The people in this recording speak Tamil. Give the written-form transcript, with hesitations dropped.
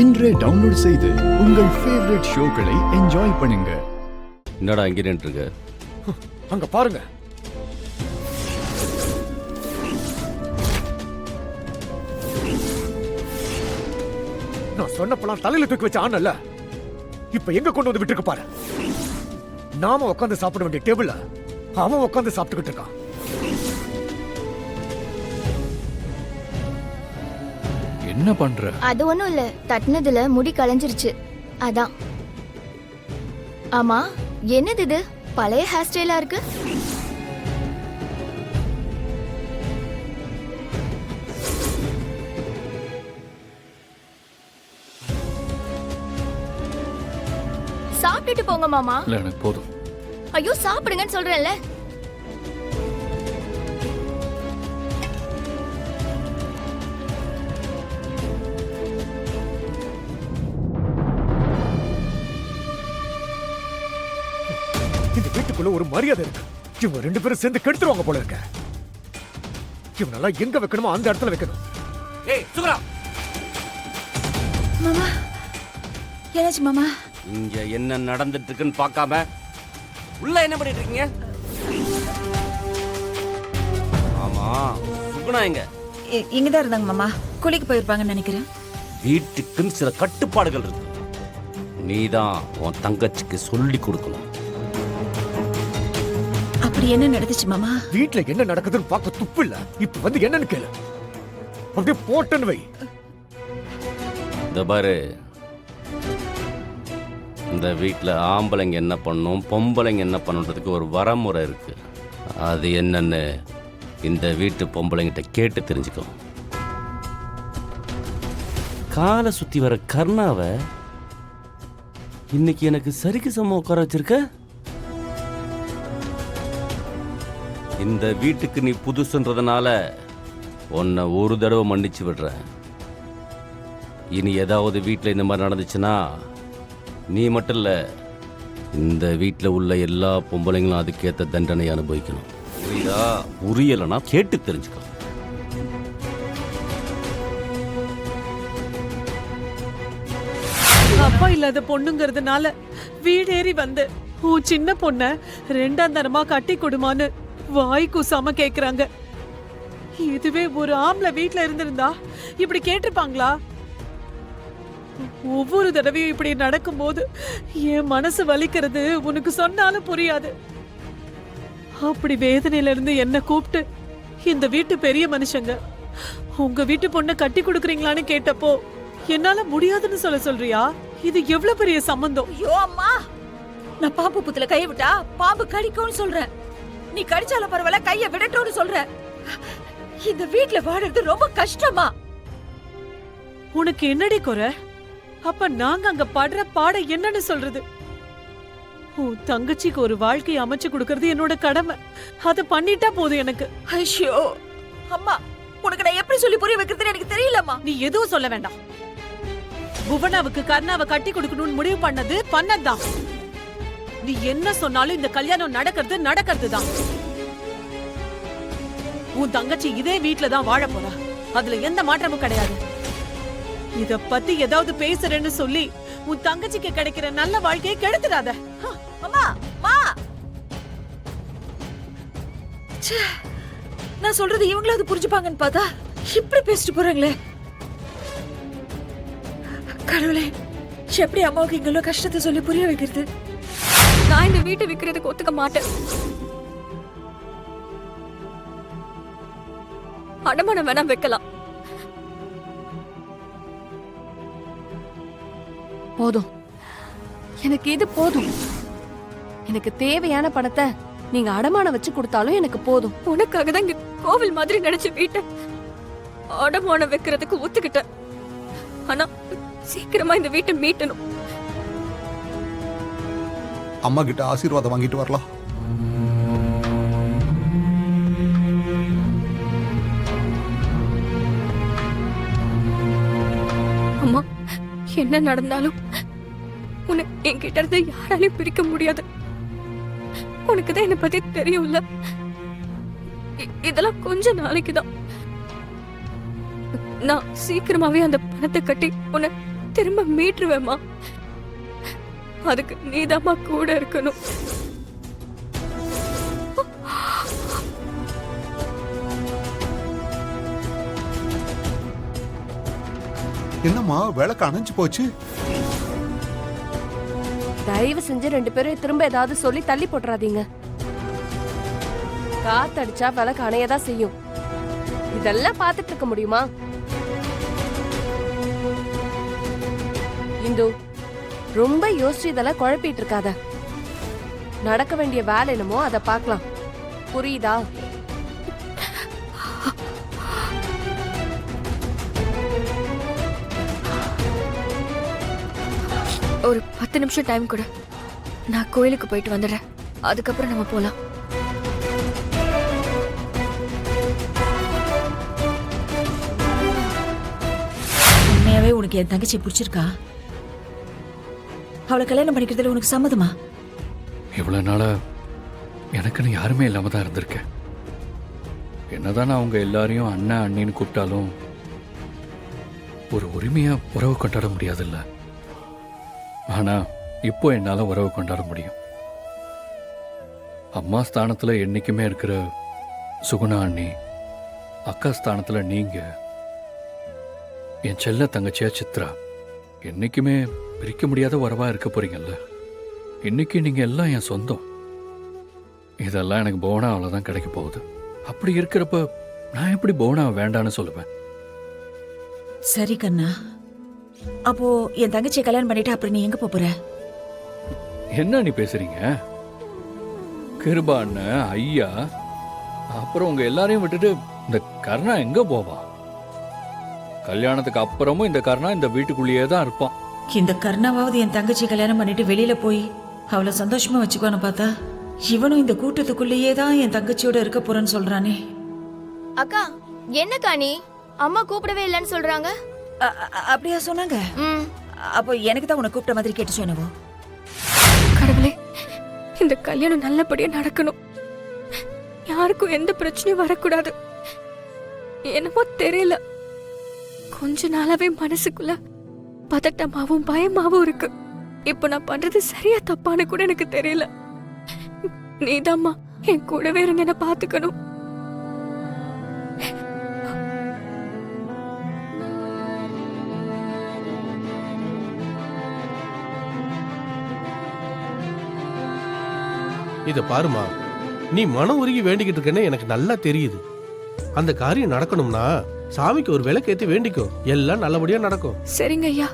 இன்றே டவுன்லோட் செய்து உங்கள் ஃபேவரட் ஷோக்களை என்ஜாய் பண்ணுங்க. என்னடா இங்கே நின்றுருக்கு? அங்க பாருங்க. நான் சொன்னப்பெல்லாம் தலையில தூக்கி வச்ச ஆனல்ல, இப்ப எங்க கொண்டு வந்து விட்டுருக்கு பாரு. நாம உட்காந்து சாப்பிட வேண்டிய டேபிள்ல அவன் உட்காந்து சாப்பிட்டுக்கிட்டு இருக்கான். என்ன பண்ற? அது ஒண்ணும் இல்ல, தட்டினதுல முடி கலைஞ்சிருச்சு அதான். ஆமா, என்னது இது? பழைய ஹேர் ஸ்டைலா இருக்கு. சாப்பிட்டுட்டு போங்க மாமா. இல்ல எனக்கு போதும். ஐயோ சாப்பிடுங்கன்னு சொல்றேன்ல. இந்த வீட்டுக்குள்ள ஒரு மரியாதை இருக்கு. இவங்க ரெண்டு பேரும் சேர்ந்து கெடுத்துருவாங்க போல இருக்க. இவனெல்லாம் எங்க வைக்கணுமோ அந்த இடத்துல வைக்கணும். ஏய் சுகரா, மாமா என்னாச்சு மாமா? இங்க என்ன நடந்துட்டு இருக்குன்னு பார்க்காம உள்ள என்ன பண்ணிட்டு இருக்கீங்க? ஆமா, சுகுணா எங்க? இங்கதான் இருந்தாங்க மாமா. குளிக்கு போயிருப்பாங்கன்னு நினைக்கிறேன். வீட்டுக்குன்னு சில கட்டுப்பாடுகள் இருக்கு. நீதான் உன் தங்கச்சிக்கு சொல்லி கொடுக்கணும். அப்படி என்ன நடந்துச்சு மாமா? வீட்டுல என்ன நடக்குதுன்னு பார்க்க துப்பு இல்ல. இப்ப வந்து என்னன்னு கேளு. அப்படியே போட்டுன்னு வை. இந்த பாரு, இந்த வீட்டில் ஆம்பளைங்க என்ன பண்ணும், பொம்பளைங்க என்ன பண்ணுன்றதுக்கு ஒரு வரமுறை இருக்கு. அது என்னன்னு இந்த வீட்டு பொம்பளைங்கிட்ட கேட்டு தெரிஞ்சுக்கோ. காலை சுத்தி வர கர்ணாவை இன்னைக்கு எனக்கு சரிக்கு சம உட்கார வச்சிருக்க. இந்த வீட்டுக்கு நீ புதுசுன்றதுனால உன்னை ஒரு தடவை மன்னிச்சு விடுறேன். இனி ஏதாவது வீட்டில் இந்த மாதிரி நடந்துச்சுன்னா நீ மட்டும் இல்ல, இந்த வீட்டில் உள்ள எல்லா பொம்பளைங்களும் அதுக்கேற்ற தண்டனை அனுபவிக்கணும். புரியுதா? புரியலைன்னா கேட்டு தெரிஞ்சுக்கோ. அப்பா இல்லாத பொண்ணுங்கிறதுனால வீடேறி வந்து உன் சின்ன பொண்ண ரெண்டாம் தரமா கட்டி கொடுமான்னு வாய் கூசாம கேக்குறாங்க. இதுவே ஒரு ஆம்பளை வீட்டுல இருந்திருந்தா இப்படி கேட்டிருப்பாங்களா? ஒவ்வொரு தடவையும் இப்படி நடக்கும்போது என் மனசு வலிக்கிறது உனக்கு சொன்னாலும் புரியாது. அப்படி வேதனையில இருந்து என்ன கூப்பிட்டு இந்த வீட்டு பெரிய மனுஷங்க உங்க வீட்டு பொண்ணை கட்டி கொடுக்கறீங்களான்னு கேட்டப்போ என்னால முடியாதுன்னு சொல்றியா? இது எவ்வளவு பெரிய சம்பந்தம். ஐயோ அம்மா, நான் பாம்பு புத்துல கைய விட்டா பாம்பு கடிக்கும்னு சொல்றேன். நீ கடிச்சாலும் பரவாயில்ல, கைய விடட்டும்னு சொல்ற. இந்த வீட்ல வாடுறது ரொம்ப கஷ்டமா? உனக்கு என்னடி குறை? அப்ப நாங்க அங்க படுற பாட என்னன்னு சொல்றது? உன் தங்கச்சிக்கு ஒரு வாழ்க்கையை அமைச்சு கொடுக்கறது என்னோட கடமை. அத பண்ணிட்டா போதும் எனக்கு. ஐயோ அம்மா, உனக்கு நான் எப்படி சொல்லி புரிய வைக்கிறதுன்னு எனக்கு தெரியலம்மா. நீ எதுவும் சொல்ல வேண்டாம். புவனாவுக்கு கர்ணாவை கட்டி கொடுக்கணும்னு முடிவு பண்ணதுதான். நீ என்ன சொன்னாலும் இந்த கல்யாணம் நடக்கிறது தான். உன் தங்கச்சி இதே வீட்டுல தான் வாழ போறா. அதுல எந்த மாற்றமும் கிடையாது. இத பத்தி ஏதாவது பேசுறேன்னு சொல்லி உன் தங்கச்சிக்கு கிடைக்கிற நல்ல வாழ்க்கையை கெடுத்துடாத. அம்மா மா, நான் சொல்றது இவங்களாவது புரிஞ்சுப்பாங்கன்னு பார்த்தா இப்படி பேசிட்டு போறாங்களே. கடவுளே, எப்படி அம்மாவுக்கு இங்க கஷ்டத்தை சொல்லி புரிய வைக்கிறது? நான் இந்த வீட்டை விற்கிறதுக்கு ஒத்துக்க மாட்டேன். அடமானம் வேணா வைக்கலாம். போதும், எனக்கு இது போதும். எனக்கு தேவையான பணத்தை நீங்க அடமானம் வச்சு கொடுத்தாலும் எனக்கு போதும். உனக்காக தான் இங்க கோவில் மாதிரி நினைச்சு வீட்டை அடமானம் வைக்கிறதுக்கு ஒத்துக்கிட்டேன். ஆனா சீக்கிரமா இந்த வீட்டை மீட்டணும். அம்மா கிட்ட ஆசீர்வாதம் வாங்கிட்டு வரலாம். அம்மா, என்ன நடந்தாலும் உன்னை என்கிட்ட இருந்து யாராலையும் பிரிக்க முடியாது. உனக்குதான் என்னை பத்தி தெரியும்ல. இதெல்லாம் கொஞ்ச நாளைக்குதான். நான் சீக்கிரமாவே அந்த பணத்தை கட்டி உன்னை திரும்ப மீட்டுருவேம்மா. அதுக்கு நீதாம்மா கூட இருக்கணும். என்னம்மா விளக்கு அணைஞ்சு போச்சு? தயவு செஞ்சு 2 பேரும் திரும்ப ஏதாவது சொல்லி தள்ளி போட்டுறாதீங்க. காத்தடிச்சா விளக்கு அணையதான் செய்யும். இதெல்லாம் பார்த்துட்டு இருக்க முடியுமா? இந்து, ரொம்ப யோசிச்சு இதெல்லாம் குழப்பிட்டு இருக்காத. நடக்க வேண்டிய வேலை என்னமோ அதை பார்க்கலாம். புரியுதா? ஒரு 10 நிமிஷம் டைம் கொடு. நான் கோயிலுக்கு போயிட்டு வந்துடுறேன். அதுக்கப்புறம் நம்ம போலாம். உண்மையாவே உனக்கு என் தங்கச்சி பிடிச்சிருக்கா? அவளை கல்யாணம் பண்ணிக்கிறதுல உனக்கு சம்மதமா? இவ்வளவு நாளா எனக்குன்னு யாருமே இல்லாம தான் இருந்திருக்கேன். என்னதான் நான் அவங்க எல்லாரையும் அண்ணன் அண்ணின்னு கூப்பிட்டாலும் ஒரு உரிமையா உறவு கொண்டாட முடியாதுல்ல. ஆனா இப்போ என்னால உறவு கொண்டாட முடியும். அம்மா ஸ்தானத்துல என்னைக்குமே இருக்கிற சுகுணா அண்ணி, அக்கா ஸ்தானத்துல நீங்க, என் செல்ல தங்கச்சியா சித்ரா, என்னைக்குமே பிரிக்க முடியாத உறவா இருக்க போறீங்கல்ல. இன்னைக்கு நீங்க எல்லாம் என் சொந்தம். இதெல்லாம் எனக்கு போனாவில தான் கிடைக்க போகுது. அப்படி இருக்கிறப்ப நான் எப்படி போனா வேண்டான்னு சொல்லுவேன்? சரி கண்ணா, அப்போ என் தங்கச்சியை கல்யாணம் பண்ணிட்டு அப்புறம் நீ எங்க போற? என்ன நீ பேசுறீங்க? கிருபா அண்ணன், ஐயா, அப்புறம் உங்க எல்லாரையும் விட்டுட்டு இந்த கர்ணா எங்க போவா? கல்யாணத்துக்கு அப்புறமும் இந்த கர்ணா இந்த வீட்டுக்குள்ளேயே தான் இருப்பான். இந்த கர்ணாவாவது என் தங்கச்சி கல்யாணம் பண்ணிட்டு வெளியில போய் அவளை சந்தோஷமா வச்சுக்கோன்னு பார்த்தா இவனும் இந்த கூட்டத்துக்குள்ளேயே தான் என் தங்கச்சியோட இருக்க போறேன்னு சொல்றானே. அக்கா, என்னக்கா நீ? அம்மா கூப்பிடவே இல்லைன்னு சொல்றாங்க. அப்படியா சொன்னாங்க? அப்போ எனக்கு தான் உன்னை கூப்பிட்ட மாதிரி கேட்டு சொன்னவோ. கடவுளே, இந்த கல்யாணம் நல்லபடியா நடக்கணும். யாருக்கும் எந்த பிரச்சனையும் வரக்கூடாது. என்னமோ தெரியல, கொஞ்ச நாளாவே மனசுக்குள்ள பதட்டமாவும் பயமாவும் இருக்கு. இப்ப நான் பண்றது சரியா தப்பான்னு கூட எனக்கு தெரியல. நீதாம்மா என் கூடவே இருந்து என்ன பாத்துக்கணும். இத பாருமா, நீ மனம் உருகி வேண்டிக்கிட்டு இருக்கேன்னு எனக்கு நல்லா தெரியுது. அந்த காரியம் நடக்கணும்னா சாமிக்கு ஒரு விளக்கேத்தி வேண்டிக்கோ, எல்லாம் நல்லபடியா நடக்கும். சரிங்க ஐயா.